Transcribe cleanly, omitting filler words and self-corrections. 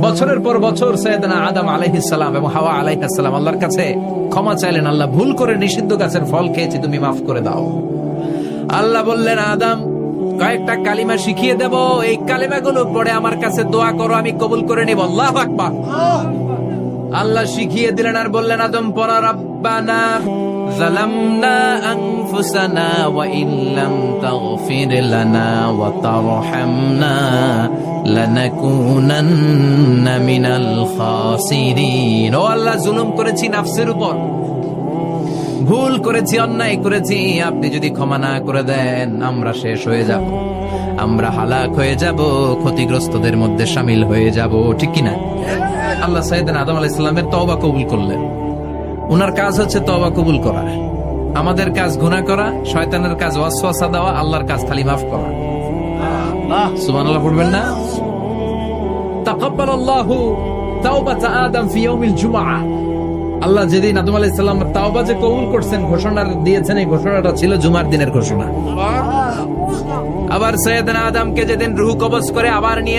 বছরের পর বছর সৈয়দনা আদম আলাইহিস সালাম এবং হাওয়া আলাইহিস সালাম আল্লাহর কাছে ক্ষমা চাইলেন, আল্লাহ ভুল করে নিষিদ্ধ গাছের ফল খেয়েছি, তুমি মাফ করে দাও। আল্লাহ বললেন, আদম কয়েকটা কালিমা শিখিয়ে দেব, এই কালিমাগুলো পড়ে আমার কাছে দোয়া করো, আমি কবুল করে নিব। আল্লাহু আকবার। আল্লাহ শিখিয়ে দিলেন আর বললেন, আদম পড়া, রাব্বানা যালামনা আনফুসানা ওয়া ইল্লাম তাগফির লানা ওয়া তারহামনা লানাকুনান্না মিনাল খাসিরিন। ও আল্লাহ, জুলুম করেছি নাফসের উপর, ভুল করেছি, অন্যায় করেছি, আপনি যদি ক্ষমা না করে দেন আমরা শেষ হয়ে যাব, আমরা হালাক হয়ে যাব, ক্ষতিগ্রস্তদের মধ্যে শামিল হয়ে যাব, ঠিক কিনা? আল্লাহ সাইয়েদনা আদম আলাইহিস সালামের তওবা কবুল করলেন। উনার কাজ হচ্ছে তওবা কবুল করা, আমাদের কাজ গুনাহ করা, শয়তানের কাজ ওয়াসওয়াসা দেওয়া, আল্লাহর কাজ খালি মাফ করা। সুবহানাল্লাহ পড়বেন না? তাকাব্বালাল্লাহু তাওবাতা আদম ফি ইয়াউমিল জুমআহ। আল্লাহ যেদিন আদম আলাইহিস সালামের তাওবা যে কবুল করছেন, ঘোষণা দিয়েছেন, এই ঘোষণাটা ছিল জুমার দিনের ঘোষণা। আবার সাইয়েদনা আদমকে যেদিন রূহ কবজ করে আবার নিয়ে